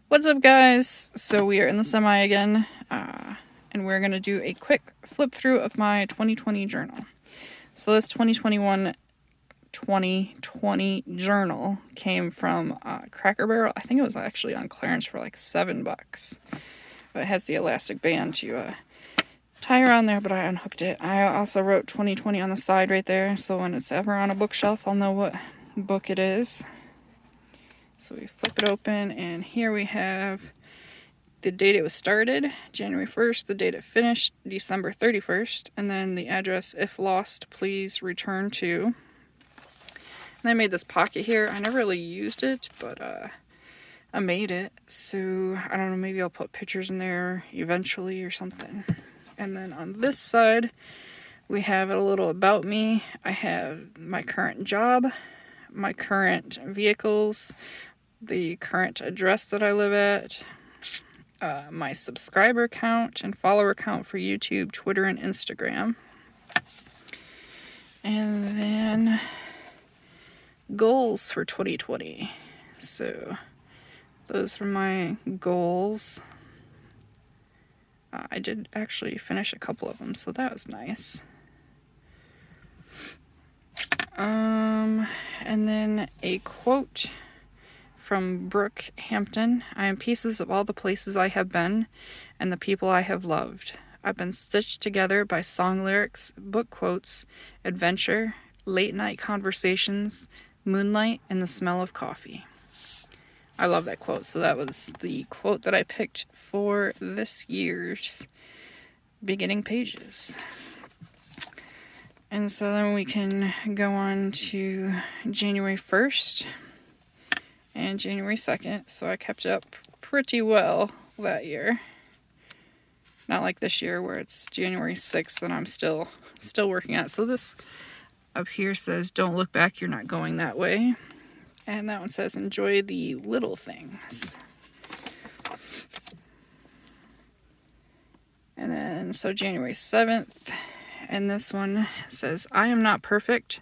What's up, guys? So we are in the semi again, and we're going to do a quick flip through of my 2020 journal. So this 2020 journal came from Cracker Barrel. I think it was actually on clearance for like $7. But it has the elastic band to tie around there, but I unhooked it. I also wrote 2020 on the side right there, so when it's ever on a bookshelf, I'll know what book it is. So we flip it open, and here we have the date it was started, January 1st, the date it finished, December 31st, and then the address, if lost, please return to. And I made this pocket here. I never really used it, but I made it, so I don't know, maybe I'll put pictures in there eventually or something. And then on this side, we have a little about me. I have my current job, my current vehicles, the current address that I live at, my subscriber count and follower count for YouTube, Twitter, and Instagram. And then goals for 2020. So those were my goals. I did actually finish a couple of them, so that was nice. And then a quote from Brooke Hampton. I am pieces of all the places I have been and the people I have loved. I've been stitched together by song lyrics, book quotes, adventure, late night conversations, moonlight, and the smell of coffee. I love that quote. So that was the quote that I picked for this year's beginning pages. And so then we can go on to January 1st. And January 2nd, so I kept up pretty well that year. Not like this year where it's January 6th and I'm still working at it. So this up here says, don't look back, you're not going that way. And that one says, enjoy the little things. And then, so January 7th, and this one says, I am not perfect.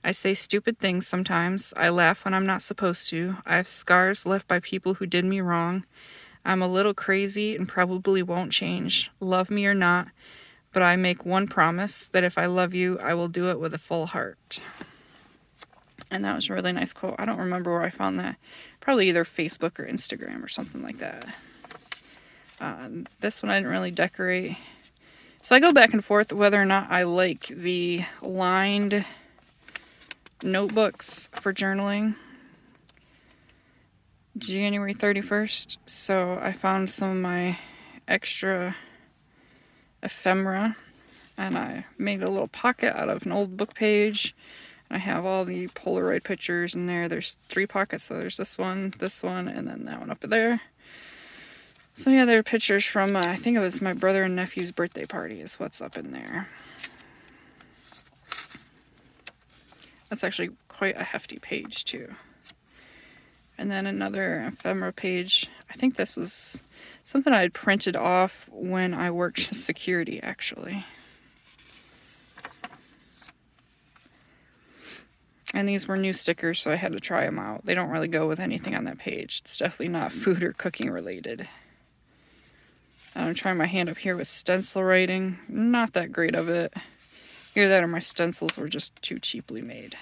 I say stupid things sometimes. I laugh when I'm not supposed to. I have scars left by people who did me wrong. I'm a little crazy and probably won't change. Love me or not, but I make one promise that if I love you, I will do it with a full heart. And that was a really nice quote. I don't remember where I found that. Probably either Facebook or Instagram or something like that. This one I didn't really decorate. So I go back and forth whether or not I like the lined notebooks for journaling. January 31st, so I found some of my extra ephemera and I made a little pocket out of an old book page. And I have all the Polaroid pictures in there. There's 3 pockets, so there's this one, and then that one up there. So yeah, there are pictures from, I think it was my brother and nephew's birthday party is what's up in there. That's actually quite a hefty page too. And then another ephemera page. I think this was something I had printed off when I worked security, actually. And these were new stickers, so I had to try them out. They don't really go with anything on that page. It's definitely not food or cooking related. And I'm trying my hand up here with stencil writing. Not that great of it. Either that or my stencils were just too cheaply made.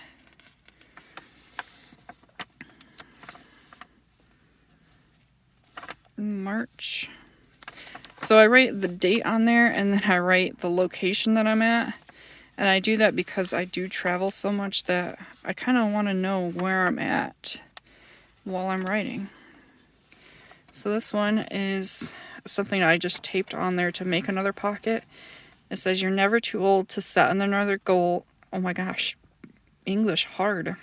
March. So I write the date on there and then I write the location that I'm at. And I do that because I do travel so much that I kind of want to know where I'm at while I'm writing. So this one is something I just taped on there to make another pocket. It says, you're never too old to set another goal. Oh my gosh, English hard.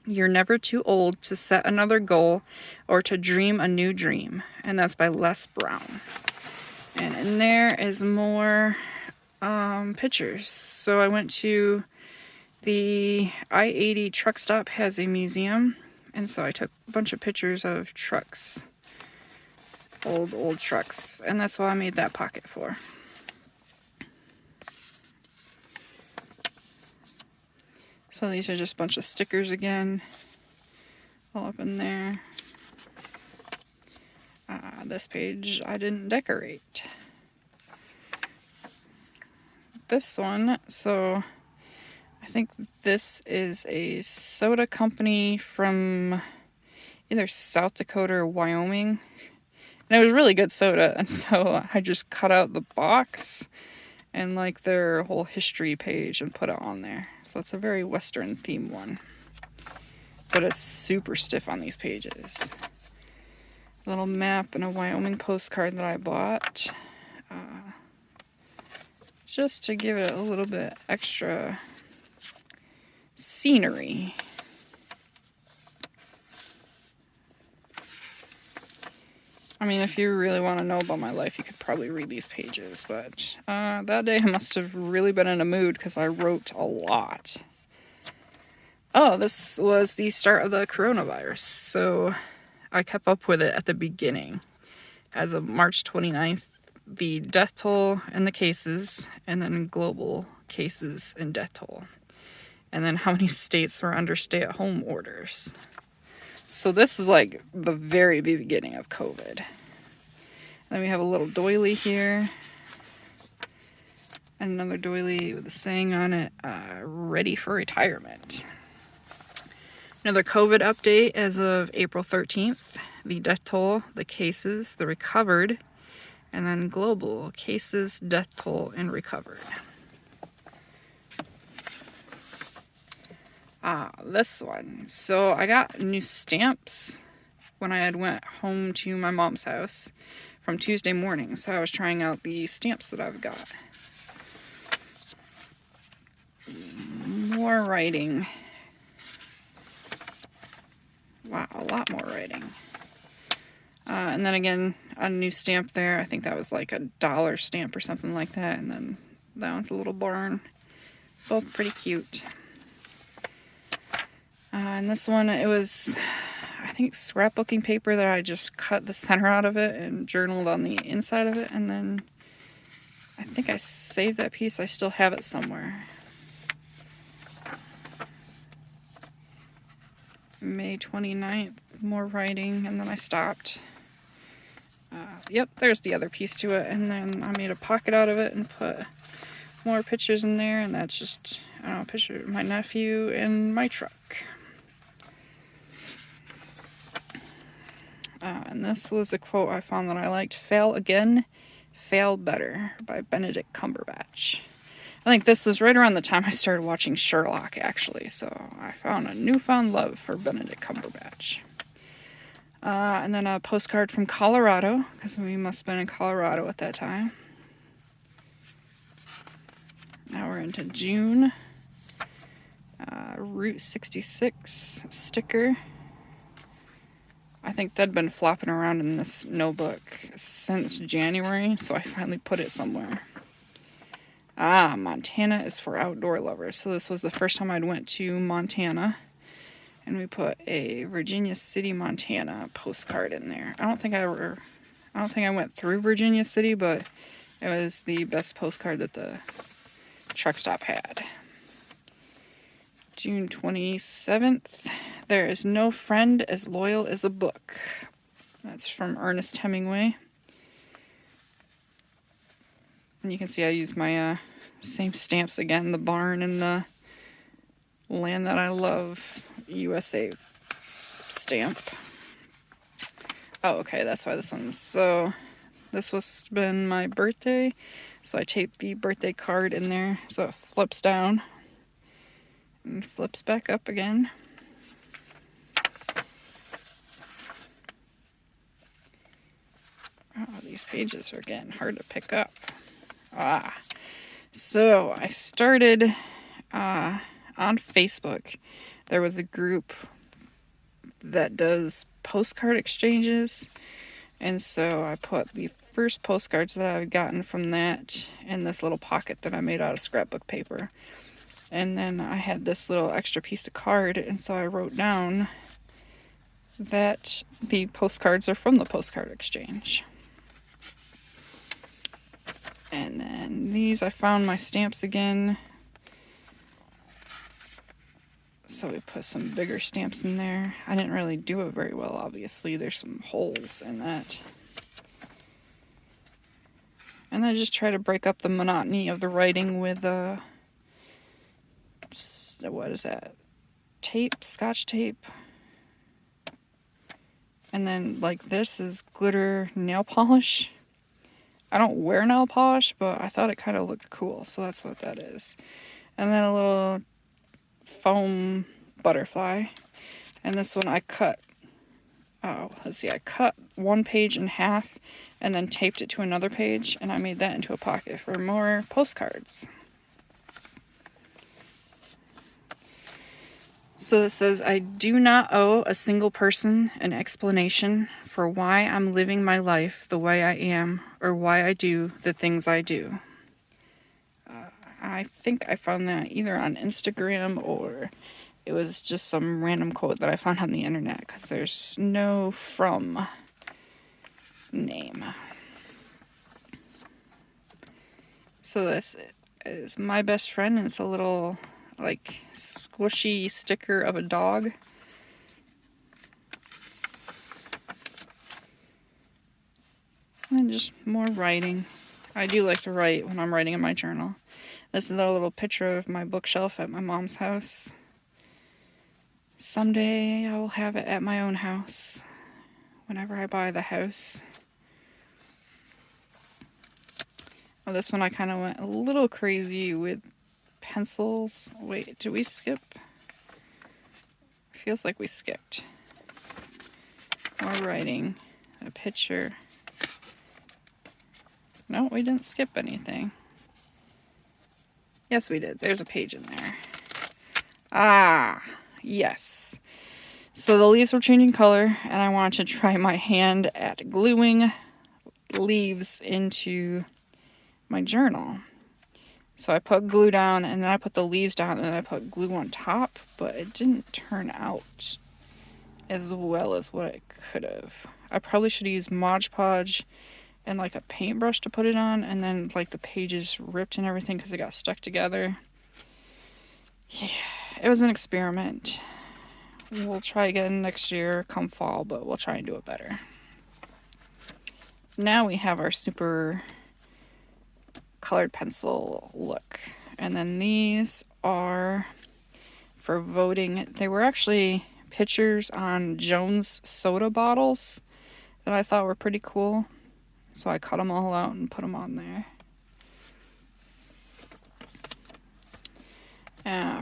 You're never too old to set another goal or to dream a new dream. And that's by Les Brown. And in there is more pictures. So I went to the I-80 truck stop has a museum. And so I took a bunch of pictures of trucks. Old trucks. And that's what I made that pocket for. So these are just a bunch of stickers again, all up in there. This page I didn't decorate. This one, so I think this is a soda company from either South Dakota or Wyoming. And it was really good soda, and so I just cut out the box and like their whole history page and put it on there. So it's a very Western themed one. But it's super stiff on these pages. A little map and a Wyoming postcard that I bought. Just to give it a little bit extra scenery. I mean, if you really want to know about my life, you could probably read these pages, but that day I must have really been in a mood because I wrote a lot. Oh, this was the start of the coronavirus, so I kept up with it at the beginning. As of March 29th, the death toll and the cases, and then global cases and death toll. And then how many states were under stay-at-home orders. So this was like the very beginning of COVID. Then we have a little doily here. And another doily with a saying on it, ready for retirement. Another COVID update as of April 13th. The death toll, the cases, the recovered, and then global cases, death toll, and recovered. This one. So I got new stamps when I had went home to my mom's house from Tuesday morning. So I was trying out the stamps that I've got. More writing. Wow, a lot more writing. And then again, a new stamp there. I think that was like $1 stamp or something like that. And then that one's a little barn. Both pretty cute. And this one, it was, I think, scrapbooking paper that I just cut the center out of it and journaled on the inside of it. And then I think I saved that piece. I still have it somewhere. May 29th, more writing, and then I stopped. Yep, there's the other piece to it. And then I made a pocket out of it and put more pictures in there. And that's just, I don't know, a picture of my nephew and my truck. And this was a quote I found that I liked. Fail again, fail better, by Benedict Cumberbatch. I think this was right around the time I started watching Sherlock, actually. So I found a newfound love for Benedict Cumberbatch. And then a postcard from Colorado, because we must have been in Colorado at that time. Now we're into June. Route 66 sticker. I think that'd been flopping around in this notebook since January, so I finally put it somewhere. Montana is for outdoor lovers. So this was the first time I'd went to Montana. And we put a Virginia City, Montana postcard in there. I don't think I went through Virginia City, but it was the best postcard that the truck stop had. June 27th. There is no friend as loyal as a book. That's from Ernest Hemingway. And you can see I used my same stamps again. The barn and the land that I love. USA stamp. Oh, okay, that's why this one's. So this was been my birthday. So I taped the birthday card in there so it flips down and flips back up again. Oh, these pages are getting hard to pick up. So I started on Facebook. There was a group that does postcard exchanges, and so I put the first postcards that I've gotten from that in this little pocket that I made out of scrapbook paper. And then I had this little extra piece of card, and so I wrote down that the postcards are from the postcard exchange. And then these, I found my stamps again. So we put some bigger stamps in there. I didn't really do it very well, obviously. There's some holes in that. And then I just try to break up the monotony of the writing with, what is that? Tape, scotch tape. And then, like, this is glitter nail polish. I don't wear nail polish, but I thought it kind of looked cool, so that's what that is. And then a little foam butterfly. And this one I cut, I cut one page in half and then taped it to another page, and I made that into a pocket for more postcards. So it says, I do not owe a single person an explanation for why I'm living my life the way I am or why I do the things I do. I think I found that either on Instagram or it was just some random quote that I found on the internet because there's no from name. So this is my best friend, and it's a little like squishy sticker of a dog. And just more writing. I do like to write when I'm writing in my journal. This is a little picture of my bookshelf at my mom's house. Someday I will have it at my own house whenever I buy the house. Oh, this one I kind of went a little crazy with pencils. Wait, did we skip? Feels like we skipped. More writing. A picture. No, we didn't skip anything. Yes, we did. There's a page in there. Ah, yes. So the leaves were changing color, and I wanted to try my hand at gluing leaves into my journal. So I put glue down, and then I put the leaves down, and then I put glue on top, but it didn't turn out as well as what it could have. I probably should have used Mod Podge and like a paintbrush to put it on, and then like the pages ripped and everything because it got stuck together. Yeah, it was an experiment. We'll try again next year come fall, but we'll try and do it better. Now we have our super colored pencil look. And then these are for voting. They were actually pictures on Jones soda bottles that I thought were pretty cool. So I cut them all out and put them on there.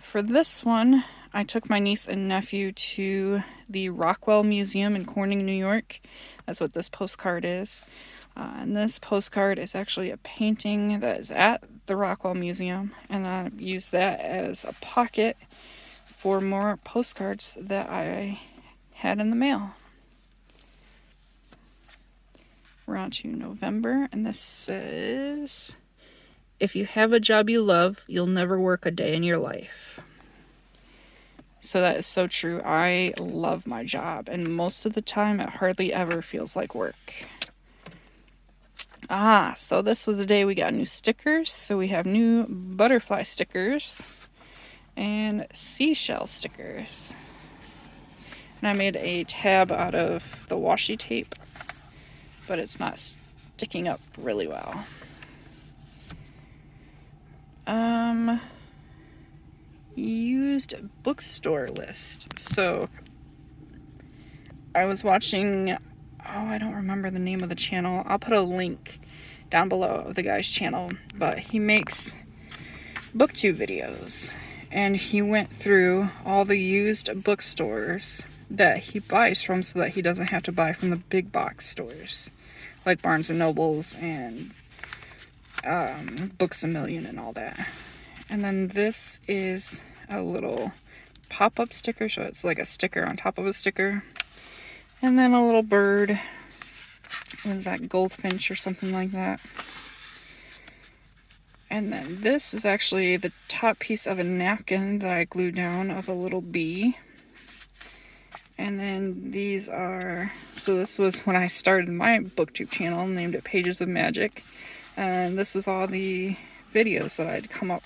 For this one, I took my niece and nephew to the Rockwell Museum in Corning, New York. That's what this postcard is. And this postcard is actually a painting that is at the Rockwell Museum. And I used that as a pocket for more postcards that I had in the mail. We're on to November, and this says, if you have a job you love, you'll never work a day in your life. So that is so true. I love my job, and most of the time it hardly ever feels like work. So this was the day we got new stickers. So we have new butterfly stickers and seashell stickers. And I made a tab out of the washi tape, but it's not sticking up really well. Used bookstore list. So I was watching, I don't remember the name of the channel. I'll put a link down below of the guy's channel, but he makes booktube videos, and he went through all the used bookstores that he buys from so that he doesn't have to buy from the big box stores like Barnes and Nobles and Books A Million and all that. And then this is a little pop-up sticker, so it's like a sticker on top of a sticker. And then a little bird. What is that, goldfinch or something like that? And then this is actually the top piece of a napkin that I glued down of a little bee. And then these are, so this was when I started my booktube channel, named it Pages of Magic. And this was all the videos that I'd come up,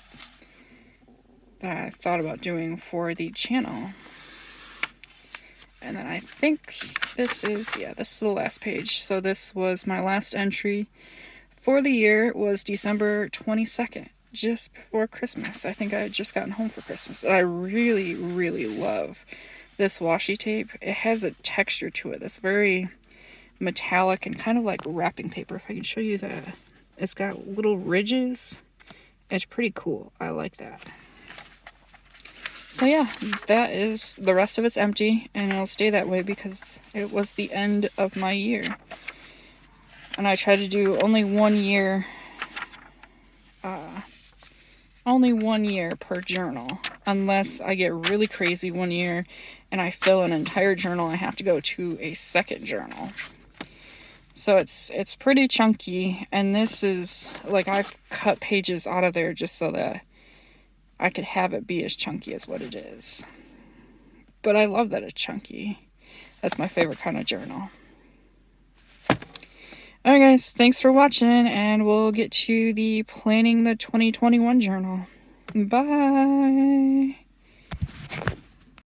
that I thought about doing for the channel. And then I think this is the last page. So this was my last entry for the year was December 22nd, just before Christmas. I think I had just gotten home for Christmas. And I really, really love this washi tape. It has a texture to it that's very metallic and kind of like wrapping paper. If I can show you that. It's got little ridges. It's pretty cool. I like that. So yeah, that is, the rest of it's empty, and it'll stay that way because it was the end of my year. And I try to do only 1 year per journal, unless I get really crazy 1 year and I fill an entire journal. I have to go to a second journal. So it's pretty chunky, and this is like, I've cut pages out of there just so that I could have it be as chunky as what it is. But I love that it's chunky. That's my favorite kind of journal. Alright guys, thanks for watching, and we'll get to the planning the 2021 journal. Bye!